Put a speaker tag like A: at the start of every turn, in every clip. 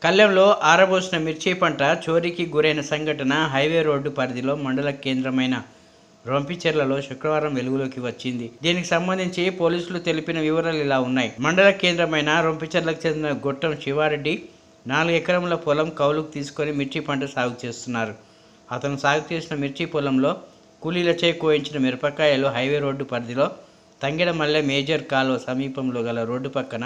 A: కళ్లెంలో ఆరబోసిన మిర్చి పంట చోరీకి గురైన సంఘటన హైవే రోడ్డు పరిధిలో మండల కేంద్రమైన రొంపిచెర్లలో శుక్రవారం వెలుగులోకి వచ్చింది. దీనికి సంబంధించి పోలీసులు తెలిపిన వివరాలు ఇలా ఉన్నాయి. మండల కేంద్రమైన రొంపిచెర్లకు చెందిన గొట్టం శివారెడ్డి 4 ఎకరముల పొలం కౌలుకు తీసుకొని మిర్చి పంట సాగు చేస్తున్నారు. అతను సాగు చేసిన మిర్చి పొలంలో కూలీలచే కోయించిన మిరపకాయలు హైవే రోడ్డు పరిధిలో తంగెడమల్లె మేజర్ కాలువ సమీపంలో గల రోడ్డు పక్కన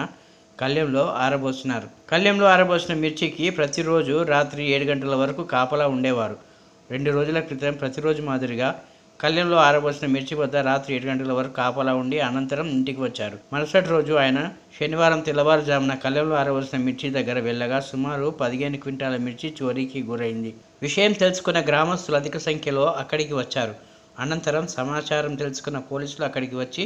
A: కళ్లెంలో ఆరబోసినారు. కళ్లెంలో ఆరబోసిన మిర్చికి ప్రతిరోజు రాత్రి 7 గంటల వరకు కాపలా ఉండేవారు. 2 రోజుల క్రితం ప్రతిరోజు మాదిరిగా కళ్లెంలో ఆరబోసిన మిర్చి వద్ద రాత్రి 7 గంటల వరకు కాపలా ఉండి అనంతరం ఇంటికి వచ్చారు. మరుసటి రోజు ఆయన శనివారం తెల్లవారుజామున కళ్లెంలో ఆరబోసిన మిర్చి దగ్గర వెళ్ళగా సుమారు 15 క్వింటాల మిర్చి చోరీకి గురైంది. విషయం తెలుసుకున్న గ్రామస్తులు అధిక సంఖ్యలో అక్కడికి వచ్చారు. అనంతరం సమాచారం తెలుసుకున్న పోలీసులు అక్కడికి వచ్చి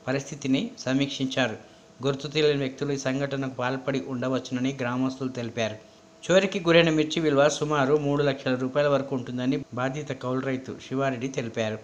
A: పరిస్థితిని సమీక్షించారు. గుర్తు తెలియని వ్యక్తులు ఈ సంఘటనకు పాల్పడి ఉండవచ్చునని గ్రామస్తులు తెలిపారు. చోరీకి గురైన మిర్చి విలువ సుమారు 3 లక్షల రూపాయల వరకు ఉంటుందని బాధిత కౌలు రైతు శివారెడ్డి తెలిపారు.